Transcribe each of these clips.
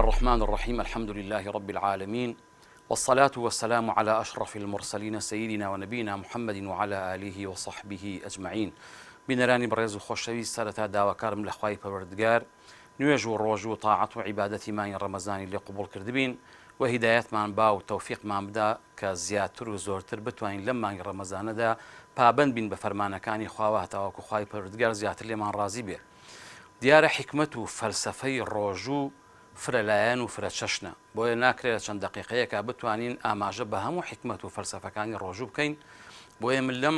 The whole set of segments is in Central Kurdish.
الرحمن الرحيم الحمد لله رب العالمين والصلاة والسلام على أشرف المرسلين سيدنا ونبينا محمد وعلى آله وصحبه أجمعين. بنراني بريز خوشوي سرتا داوكارم لخواي پروردگار نوێژ و ڕۆژ و تاعەت و عیبادەتی مانگی ڕەمەزانی لێ قبوڵ کردبین و هیدایەتمان با و تەوفیقمان بدا کە زیاتر و زۆرتر بتوانین لەم مانگی ڕەمەزانەدا پابەند بین بە فەرمانەکانی خواوە هەتاوەکو خوای پەروەردگار زیاتر لێمان ڕازی بێ. دیارە حکمت و فەلسەفەی ڕۆژوو فرەلایەن و فرە چەشنە، بۆیە ناکرێت چەند دقیقەیەکە بتوانین ئاماژە بە هەموو حکمت و فەلسەفەکانی ڕۆژوو بکەین. بۆیە من لەم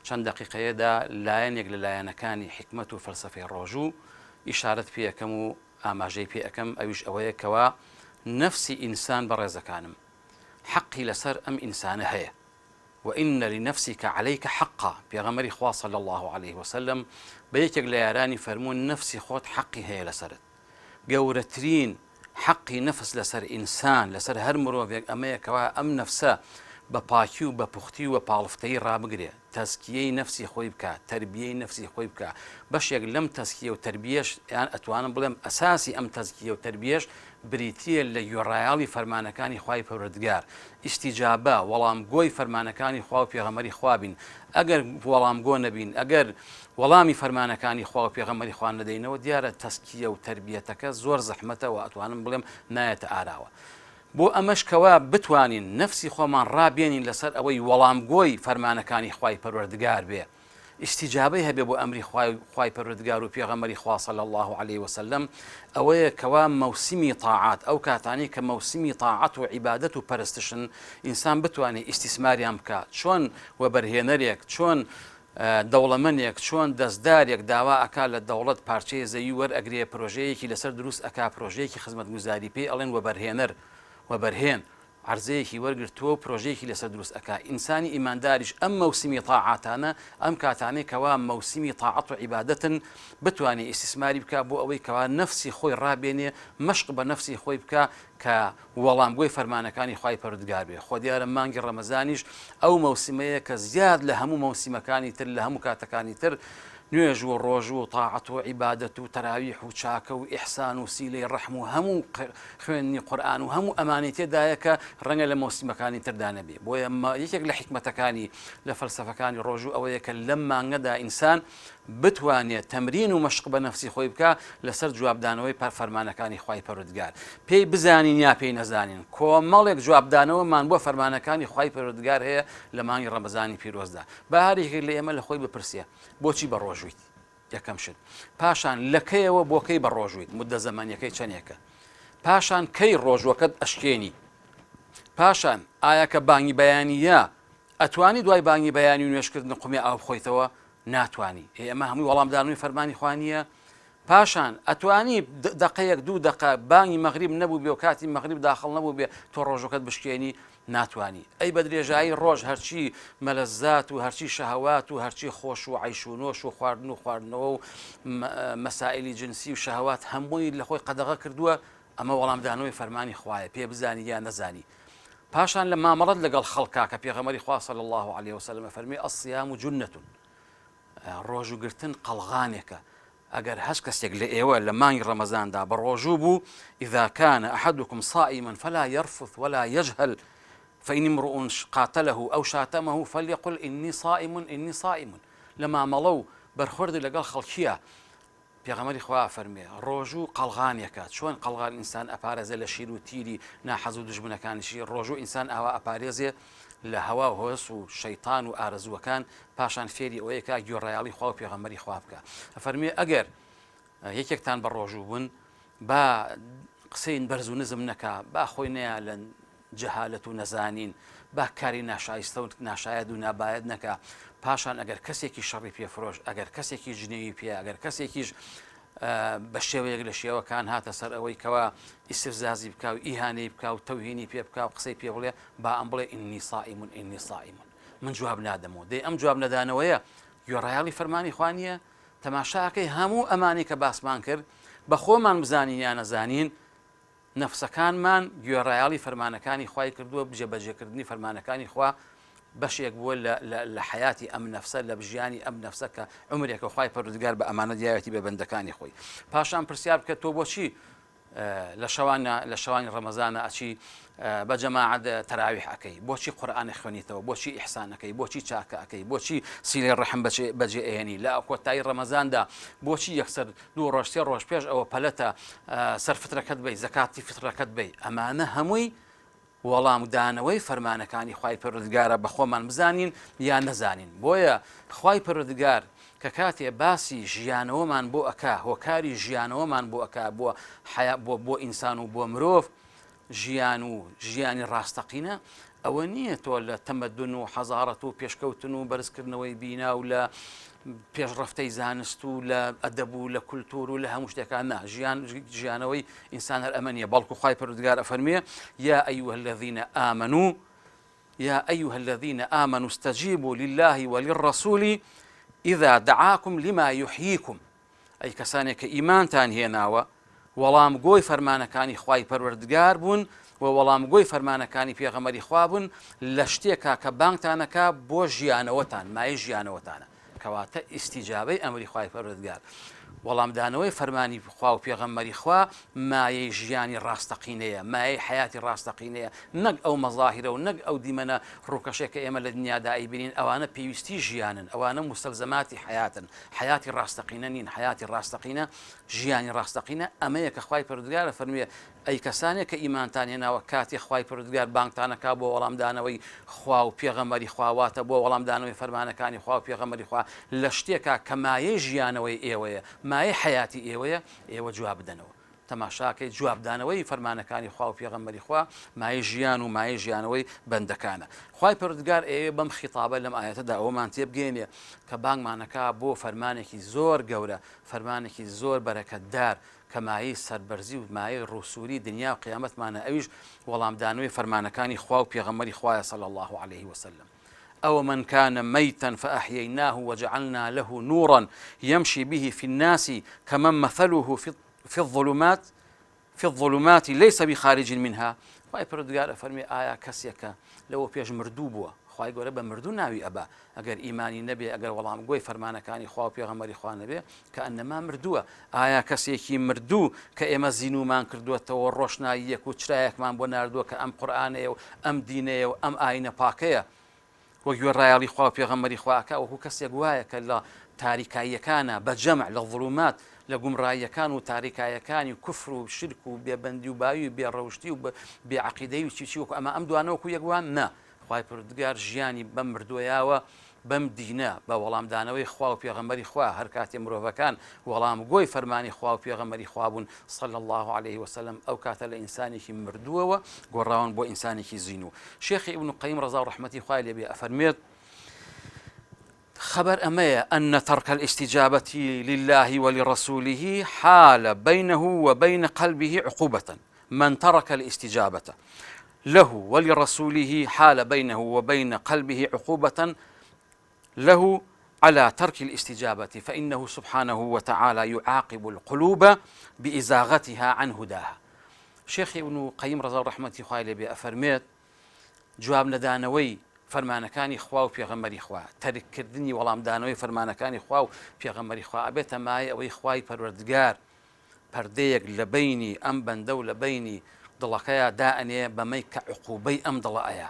چەند دقیقەیەدا لایەنێک لە لایەنەکانی حکمت و فەلسەفەی ڕۆژوو ئیشارەت پێ ئەەکەم و ئاماژەی پێ ئەەکەم، ئەویش ئەوەیە کەوا نەفسی ئینسان بەڕێزەکانم حەقی لەسەر ئەم ئینسانە هەیە وئین لنفسك عليك حقا. پێغەمبەری خوا صلی الله عليه وسلم بە یەکێک لە یارانی فەرموون نەفسی خۆت حەقی هەیە لەسەرت. گەورەترین حەقی نەفس لەسەر ئینسان لەسەر هەر مرۆڤێک ئەمەیە کەوا ئەم نەفسە بە پاکی و بە پوختی و بە پاڵفتەی ڕابگرێ، تەزکیەی نەفسی خۆی بکات، تەربیەی نەفسی خۆی بکات. بەشێک لەم تەزکیە و تەربیەش یان ئەتوانم بڵێم ئەساسی ئەم تەزکیە و تەربیەش بریتیە لە گوێڕایاڵی فەرمانەکانی خوای پەروەردگار، ئیستیجابە وەڵامگۆی فەرمانەکانی خوا و پێغەمبەری خوا بین. ئەگەر وەڵامگۆ نەبین، ئەگەر وەڵامی فەرمانەکانی خوا و پێغەمبەری خوا نەدەینەوە، دیارە تەزکیە و تەربیەتەکە زۆر زەحمەتە و ئەتوانم بڵێم نایەتە ئاراوە. بۆ ئەمەش کەوا بتوانین نەفسی خۆمان ڕابێنین لەسەر ئەوەی وەڵامگۆی فەرمانەکانی خوای پەروەردگار بێ، ئیستیجابەی هەبێ بۆ ئەمری خوای پەروەردگار و پێغەمبەری خوا صلی الله عليه وسلم. ئەوەیە کەوا مەوسیمی تاعات، ئەو کاتانی کە مەوسیمی تاعات و عیبادەت و پەرستشن، ئینسان بتوانێت ئیستیسماریان بکات، چۆن وەبەرهێنەرێک، چۆن دەوڵەمەندێک، چۆن دەستدارێک داوا ئەکا لە دەوڵەت پارچەیە زەوی وەرئەگرێ، پرۆژەیەکی لەسەر دروست ئەکا، پرۆژەیەکی خزمەتگوزاری پێی ئەڵێن وەبەرهێنەر، وەبەرهێن عرزەیەکی وەرگرتووە و پرۆژەیەکی لەسەر دروست ئەکا. ئینسانی ئیمانداریش ئەم مەوسیمی تاعاتانە، ئەم کاتانەی کەوا مەوسیمی تاعەت و عیبادەتن، بتوانێت ئیستیسماری بکات بۆ ئەوەی کەوا نەفسی خۆی ڕابێنێ، مەشق بە نەفسی خۆی بکە کە وەڵامگۆی فەرمانەکانی خوای پەروەردگار بێ. خۆ دیارە مانگی ڕەمەزانیش ئەو مەوسیمەیە کە زیاد لە هەموو مەوسیمەکانی تر، لە هەموو کاتەکانی تر، نوێژ و ڕۆژ و تاعەت و عیبادەت و تەراویح و چاکە و ئیحسان و سیلەی ڕەحم و هەموو خوێندنی قورئان و هەموو ئەمانەی تێدایە کە ڕەنگە لە مەوسیمەکانی تردا نەبێ. بۆیە یەکێک لە حیکمەتەکانی لە فەلسەفەکانی ڕۆژوو ئەوەیە کە لەم مانگەدا ئینسان بتوانێت تەمرین و مەشق بە نەفسی خۆی بکە لەسەر جوابدانەوەی فەرمانەکانی خوای پەروەردگار. پێی بزانین یا پێی نەزانین، کۆمەڵێک جوابدانەوەمان بۆ فەرمانەکانی خوای پەروەردگار هەیە لە مانگی ڕەمەزانی پیرۆزدا. با هەرێکێک لە ئێمە لە خۆی بپرسێ بۆچی بە ڕۆژوویت؟ یەکەم شت. پاشان لەکەیەوە بۆ کەی بە ڕۆژوویت؟ مدە زەمانیەکەی چەندێکە؟ پاشان کەی ڕۆژوەکەت ئەشکێنی؟ پاشان ئایا کە بانگی بەیانیە ئەتوانی دوای بانگی بەیانی و نوێژکردن قومێ ئاو بخۆیتەوە؟ ناتوانی. ئێمە هەمووی وەڵامدانەوەی فەرمانی خوانیە. پاشان ئەتوانی دقەیەک دوو دقە بانگی مەغریب نەبوو بێ و کاتی مەغریب داخڵ نەبوو بێ تۆ ڕۆژەکەت بشکێنی؟ ناتوانی. ئەی بە درێژایی ڕۆژ هەرچی مەلەزات و هەرچی شەهەوات و هەرچی خۆش و عیش و نۆش و خواردن و خواردنەوە و مەسائلی جنسی و شەهەوات هەمووی لە خۆی قەدەغە کردووە. ئەمە وەڵامدانەوەی فەرمانی خوایە، پێ بزانی یا نەزانی. پاشان لە مامەڵەت لەگەڵ خەڵکا کە پێغەمبەری خوا صلی الله عليه وسلم فەرمی ئەسیام جونەتون، ڕۆژوگرتن قەڵغانێکە. ئەگەر هەست کەسێک لە ئێوە لە مانگی ڕەمەزاندا بە ڕۆژوو بوو، إذا كان أحدكم صائما فلا يرفث ولا يجهل فإن امرؤ قاتله أو شاتمه فليقل إني صائم إني صائم. لما مەڵە و بەرخوردی لەگەڵ خەڵکیە، پێغەمبەری خوا فەرمێ ڕۆژوو قەڵغانێکات. چۆن قەڵغان ئینسان ئەپارێزێ لە شیر و تیری ناحەز و دژمنەکانیشی، ڕۆژوو ئینسان ئاوا ئەپارێزێ لە هەوا و هۆس و شەیتان و ئارەزووەکان، پاشان فێری ئەوەیەکە گوێڕایاڵی خوا و پێغەمبەری خوا بکە. ئەفەرمێ ئەگەر یەکێکتان بە ڕۆژوو بوون، با قسەی بەرز و نزم نەکا، با خۆی نەیە لە جەهالەت و نەزانین، با کاری ناشایستە و ناشایەت و نابایەت نەکا. پاشان ئەگەر کەسێکی شەڕی پێفرۆش، ئەگەر کەسێکی جنێوی پێ، ئەگەر کەسێکیش بە شێوەیەک لە شێوەکان هاتە سەر ئەوەی کەوا ئیستفزازی بکە و ئیهانەی بکە و تەوهینی پێ بکە و قسەی پێ بڵێ، با ئەم بڵێ ئینی صائمون ئینی صائمون، من جواب نادەمەوە. دەی ئەم جواب نەدانەوەیە گوێڕایاڵی فەرمانی خوا نییە؟ تەماشاکەی هەموو ئەمانی کە باسمان کرد بە خۆمان بزانین یا نەزانین، نەفسەکانمان گوێڕایاڵی فەرمانەکانی خوای کردووە، بجێبەجێکردنی فەرمانەکانی خوا بەشێک بووە لە حیاتی ئەم نەفسە، لە بژیانی ئەم نەفسە کە عمرێکە خوای پەروەردگار بە ئەمانە دیاوێتی بە بەندەکانی خۆی. پاشان پرسیار بکە تۆ بۆچی لە شەوانی ڕەمەزانە ئەچی بە جەماعەت تەراویح ئەەکەی، بۆچی قورئان خوێنیتەوە، بۆچی ئیحسانەکەی، بۆچی چاکە ئەەکەی، بۆچی سیلەی ڕەحم بەجێ ئێنی لە کۆتایی ڕەمەزاندا، بۆچی یەکسەر 2 ڕۆژ 3 ڕۆژ پێش ئەوە پەلەتە سەرفترەکەت بی زەکاتی فترەکەت بی. ئەمانە هەمووی وەڵامدانەوەی فەرمانەکانی خوای پەروەردگارە بە خۆمان بزانین یان نەزانین. بۆیە خوای پەروەردگار کە کاتێ باسی ژیانەوەمان بۆ ئەکا، هۆکاری ژیانەوەمان بۆ ئەکا بۆ ئینسان و بۆ مرۆڤ، ژیانی ڕاستەقینە ئەوە نییە تۆ لە تەمەدن و حەزارەت و پێشکەوتن و بەرزکردنەوەی بینا و لە پێشڕەفتەی زانست و لە ئەدەب و لە کولتور و لە هەموو شتێکان نا ژیانەوەی ئینسان هەر ئەمە نیە، بەڵکو خوای پەروەردگار ئەفەرمێ یا أيها الذين آمنوا استجيبوا لله وللرسول إذا دعاكم لما يحييكم. ئەی کەسانێک کە ئیمانتان هێناوە وەڵامگۆی فەرمانەکانی خوای پەروەردگار بوون و وەڵامگۆی فەرمانەکانی پێغەمبەری خوا بوون لە شتێکا کە بانگتانەکە بۆ ژیانەوەتان، مایە ژیانەوەتانە، کەواتە ئیستیجابەی ئەمری خوای پەروەردگار، وەڵامدانەوەی فەرمانی خوا و پێغەمبەری خوا مایەی ژیانی ڕاستەقینەیە، مایەی حیاتی ڕاستەقینەیە، نەک ئەو مەظاهرە و نەک ئەو دیمەنە ڕووکەشێک کە ئێمە لە دنیادا ئەیبینین. ئەوانە پێویستی ژیانن، ئەوانە مستەلزەماتی حیاتن، حیاتی ڕاستەقینە نین، حیاتی ڕاستەقینە ژیانی ڕاستەقینە ئەمەیە کە خوای پەروەردگار فەرموویە ئەی کەسانێک کە ئیمانتان هێناوە کاتێ خوای پەروەردگار بانگتانەکا بۆ وەڵامدانەوەی خوا و پێغەمبەری خواواتە بۆ وەڵامدانەوەی فەرمانەکانی خوا و پێغەمبەری خوا لە شتێکا کە مایەی ژیانەوەی ئێوەیە، مایەی حیاتی ئێوەیە، ئێوە جواب بدەنەوە. تەماشاکەی جوابدانەوەی فەرمانەکانی خوا و پێغەمبەری خوا مایەی ژیان و مایەی ژیانەوەی بەندەکانە. خوای پەروەردگار ئێوە بەم خیتابە لەم ئاەتەدا ئەوەمان تێبگەێنێ کە بانگمانەکە بۆ فەرمانێکی زۆر گەورە، فەرمانێکی زۆر بەرەکەتدار کە مایەی سەربەرزی و مایەی ڕووسوری دنیا و قیامەتمانە، ئەویش وەڵامدانەوەی فەرمانەکانی خوا و پێغەمبەری خوایە صلی الله عليه وسلم. أو من كان ميتا فأحييناه وجعلنا له نورا يمشي به في الناس كمن مثله في الظلمات ليس بخارج منها. خوای پەروەردگار فەرمی ئایا کەسێکە لەوە پێش مردوو بووە، خوای گەورە بە مردوو ناوی ئەبا ئەگەر ئیمانی نەبێ، ئەگەر وەڵامگۆی فەرمانەکانی خوا و پێغەمبەری خوا نەبێ کە ئەنەما مردووە. ئایا کەسێکی مردوو کە ئێمە زینومان کردووەتەوە ڕۆشناییەک و چرایەکمان بۆ ناردووە کە ئەم قورئانەیە و ئەم دینەیە و ئەم ئاینە پاکەیە وە گوێڕایەڵی خوا و پێغەمبەری خواکە، وەکو کەسێک وایە کە لە تاریکاییەکانە بە جەمع لە ظلومات لە گومڕاییەکان و تاریکایەکانی کوفر و شرک و بێبەندی و باوی و بێڕەوشتی و بێعەقیدەی و چی وەکو ئەمە ئەم دوانەوەکو یەکوان نا. خوای پەروەردگار ژیانی بەم مردووەیاوە بەم دینە بە وەڵامدانەوەی خوا و پێغەمبەری خوا هەر کاتێ مرۆڤەکان وەڵامگۆی فەرمانی خوا و پێغەمبەری خوا بوون صلی الله عليه وسلم، ئەو کاتە لە ئینسانێکی مردووەوە گۆڕاون بۆ ئینسانێکی زینوو. شێخی ئیبن قەیم ڕەزا و ڕەحمەتی خوای لێبێ ئەفەرمێت خبر أمية أن ترك الاستجابة لله ولرسوله حال بينه وبين قلبه عقوبة. من ترك الاستجابة له ولرسوله حال بينه وبين قلبه عقوبة له على ترك الاستجابة، فإنه سبحانه وتعالى يعاقب القلوب بإزاغتها عن هداها. شيخ ابن قيم رضا رحمة خوالي بأفرميت جواب ندانوي فەرمانەکانی خوا و پێغەمبەری خوا، تەرککردنی وەڵامدانەوەی فەرمانەکانی خوا و پێغەمبەری خوا ئەبێتە مایە ئەوەی خوای پەروەردگار پەردەیەک لە بەینی ئەم بەندە و لە بەینی دڵەکەیە دائەنێ بەمەی کە عقوبەی ئەم دڵە ئەیە،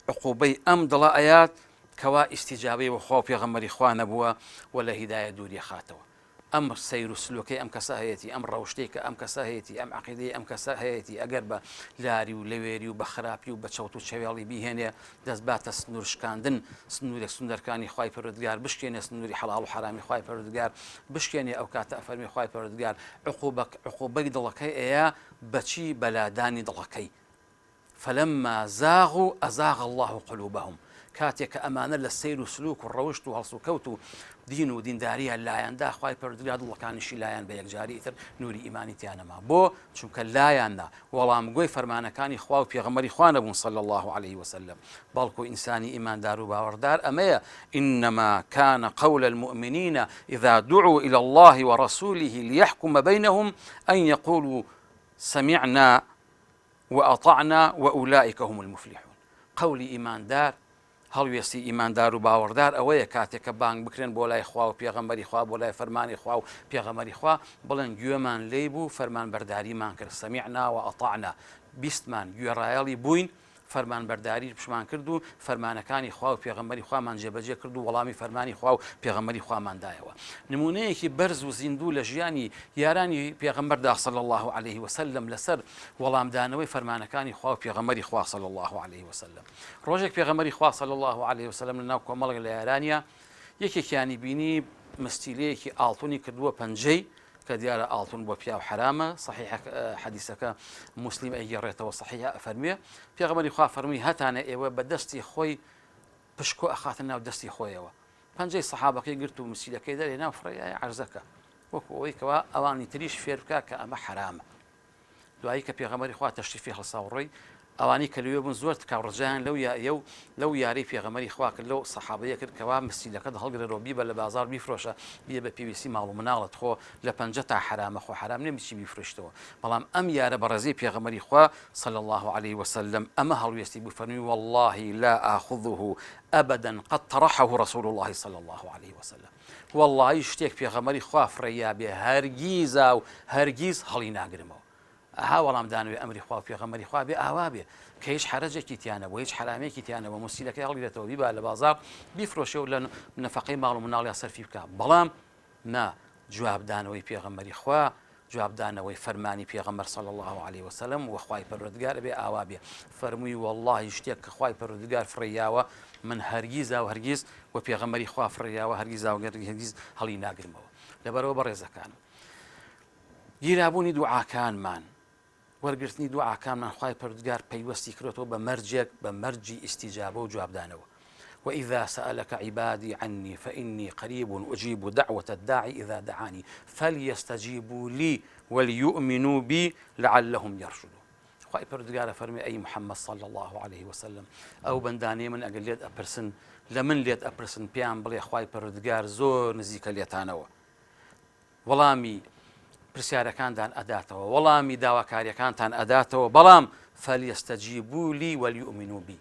عقوبەی ئەم دڵە ئەیات کەوا ئیستیجابەی بە خوا و پێغەمبەری خوا نەبووە و لە هیدایە دووری خاتەوە. ئەم سەیر و سلوکەی ئەم کەسە هەیەی، ئەم ڕەوشتەی کە ئەم کەسە هەیەی، ئەم عەقیدەی ئەم کەسە هەیەی ئەگەر بە لاری و لەوێری و بە خراپی و بە چەوت و چەوێڵی بیهێنێ دەست باتە سنوور شکاندن، سنوورێک سنوورەکانی خوای پەروەردگار بشکێنێ، سنووری حەڵاڵ و حەرامی خوای پەروەردگار بشکێنێ، ئەو کاتە ئەفەرمێ خوای پەروەردگار عقوبەی دڵەکەی ئەیە بەچی بەلادانی دڵەکەی. فلما زاغوا أزاغ الله قلوبهم. کاتێک کە ئەمانە لە سیر و سلوک و ڕەوشت و هەڵس و کەوت و دین و دینداریە لایەندا خوای پەروەردگار دڵەکانیشی لایەن بە یەکجاری ئیتر نوری ئیمانی تیانەما، بۆ چونکە لایەندا وەڵامگۆی فەرمانەکانی خوا و پێغەمبەری خوا نەبوون صلی الله عليه وسلم، بەڵکو ئینسانی ئیماندار و باوەڕدار ئەمەیە إنما كان قول المؤمنين إذا دعوا إلى الله ورسوله ليحكم بينهم أن يقولوا سمعنا وأطعنا وأولئك هم المفلحون. قولي إيمان دار هەڵوێستی ئیماندار و باوەڕدار ئەوەیە کاتێک کە بانگ بکرێن بۆ لای خوا و پێغەمبەری خوا بۆ لای فەرمانی خوا و پێغەمبەری خوا بڵێن گوێمان لێی بوو فەرمانبەرداریمان کرد سەمیعنا و ئەطعنا بیستمان گوێڕایەڵی بووین فەرمانبەرداری پشمان کرد و فەرمانەکانی خوا و پێغەمبەری خوامان جێبەجێ کرد و وەڵامی فەرمانی خوا و پێغەمبەری خواماندایەوە نمونەیەکی بەرز و زیندوو لە ژیانی یارانی پێغەمبەردا صلی الله عليه وسلم لەسەر وەڵامدانەوەی فەرمانەکانی خوا و پێغەمبەری خوا صلی الله عليه وسلم ڕۆژێک پێغەمبەری خوا صلی الله عليه وسلم لەناو کۆمەڵێک لە یارانیە یەکێکیانی بینی مستیلەیەکی ئاڵتونی کردووە پەنجەی کە دیارە ئاڵتون بۆ پیا و حرامە صحیح حەدیثەکە مسلم ئەیگەڕێتەوە صحیح فەرمیێ پێغەمبەری خوا فەرمووی هەتانە ئێوە بە دەستی خۆی پشکۆ ئەخاتە ناو دەستی خۆیەوە پەنجەی سەحابەکەی گرت و مسیلەکەی دەرێ ناو فڕێیای عەرزەکە وەکو ئەوەی کەوا ئەوانی تریش فێر بکە کە ئەمە حرامە دوایی کە پێغەمبەری خوا تەشریفی هەڵساوڕۆی ئەوانی کە لەوێ بوون زۆر تکاوڕجیان لەو یاری پێغەمبەری خوا کرد لەو سەحابەیە کرد کەوا مسیلەکەت هەڵگرێرەوە بیبە لە بازار بیفرۆشە بیە بە پێویستی ماڵ و مناڵت خۆ لە پەنجە تا حرامە خۆ حرام نێ بچی بیفرۆشتەوە بەڵام ئەم یارە بە ڕێزەی پێغەمبەری خوا صلی الله عليه وسلم ئەمە هەڵوێستی بوو فەرمووی والله لا آخذه أبدا قد طرحه رسول الله صلى الله عليه وسلم والله شتێک پێغەمبەری خوا فڕێیا بێ هەرگیزا و هەرگیز هەڵی ناگرمەوە ئەها وەڵامدانەوەی ئەمری خوا و پێغەمبەری خوا بێ ئاوا بێ کە هیچ حرەجێکی تیانەوە هیچ حرامێکی تیانەوە موسیلەکەی هەڵگرێتەوە بیبا لە بازار بیفرۆشێ و لە نەفەقەی ماڵ و مناڵیا سەرفی بکە بەڵام نا جوابدانەوەی پێغەمبەری خوا جوابدانەوەی فەرمانی پێغەمبەر صلی الله عليه وسلم و خوای پەروەردگار بێ ئاوا بێ فەرمووی والله شتێک کە خوای پەروەردگار فڕێیاوە من هەرگیزا و هەرگیز و پێغەمبەری خوا فڕێیاوە هەرگیزا و هەرگیز هەڵی ناگرمەوە لەبەرەوە بەڕێزەکان گیرابوونی دوعاکانمان وەرگرتنی دوعاکانمان خوای پەروەردگار پەیوەستی کردوەوە بە مەرجێک بە مەرجی ئیستیجابە و جوابدانەوە وإذا سألك عبادي عني فإني قريب أجيب دعوة الداعي إذا دعاني فليستجيبوا لي وليؤمنوا بي لعلهم يرشدون خوای پەروەردگارە فەرمی ئەی محەممەد صلی الله عليه وسلم ئەو بەندانەی من ئەگەر لێت ئەپرسن لە من لێت ئەپرسن پێیان بڵێ خوای پەروەردگار زۆر نزیکە لێتانەوە وەڵامی پرسیارەکاندان ئەداتەوە وەڵامی داواکاریەکانتان ئەداتەوە بەڵام فەلیەستەجیبوا لی وەلیؤمنوا بی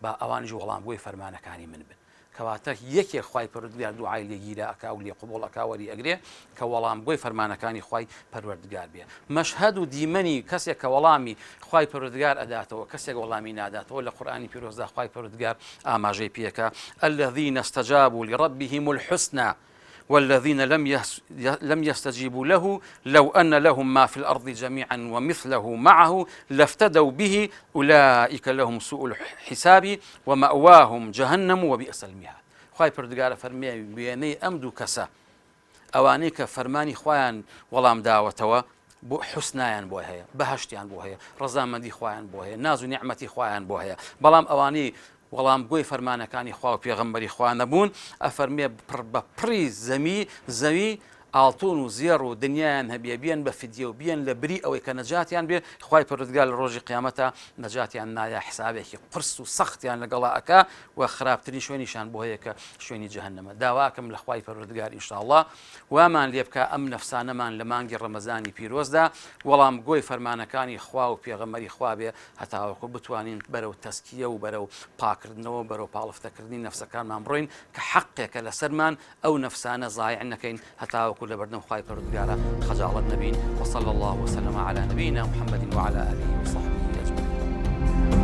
با ئەوانیش وەڵام بۆی فەرمانەکانی من بن کەواتە یەکێک خوای پەروەردگار دوعای لێگیرە ئەکا و لێ قبوڵ ئەکا وەری ئەگرێ کە وەڵام بۆی فەرمانەکانی خوای پەروەردگار بێ مەشهەد و دیمەنی کەسێک کە وەڵامی خوای پەروەردگار ئەداتەوە کەسێک وەڵامی ناداتەوە لە قورئانی پیرۆزدا خوای پەروەردگار ئاماژەی پێکە الذين استجابوا لربهم الحسنى والذين لم يستجيبوا له لو أن لهم ما في الأرض جميعا ومثله معه لافتدوا به أولئك لهم سوء الحساب ومأواهم جهنم وبئس المهاد خوای پەروەردگار فەرمێ وێنەی ئەم دوو کەسە ئەوانەی کە فەرمانی خۆیان وەڵام داوەتەوە بۆ حوسنایان بۆ هەیە بەهەشتیان بۆ هەیە ڕەزامەندی خۆیان بۆ هەیە ناز و نیعمەتی خۆیان بۆ هەیە بەڵام ئەوانەی وەڵام گۆی فەرمانەکانی خوا و پێغەمبەری خوا نەبوون ئەفەرمێ بە پڕی زەوی ئاڵتون و زێڕ و دنیایان هەبێ بێن بە فیدیە و بێن لە بری ئەوەی کە نەجاتیان بێ خوای پەروەردگار لە ڕۆژی قیامەتە نەجاتیان نایە حسابێکی قرس و سەختیان لەگەڵا ئەکا و خراپترین شوێنیشان بۆ هەیە کە شوێنی جەهەنەمە داواکەم لە خوای پەروەردگار ئینشاءڵڵا وامان لێ بکە ئەم نەفسانەمان لە مانگی ڕەمەزانی پیرۆزدا وەڵام گۆی فەرمانەکانی خوا و پێغەمبەری خوا بێ هەتاوەکو بتوانین بەرەو تەسکیە و بەرەو پاکردنەوە بەرەو پاڵفتەکردنی نەفسەکانمان بڕۆین کە حەقێکە لەسەرمان ئەو نەفسانە زایع نەکەین هەتاوەکو لبردن خواي پروردگارا خجالت نبین وصلى الله وسلم على نبينا محمد وعلى آله وصحبه أجمعين.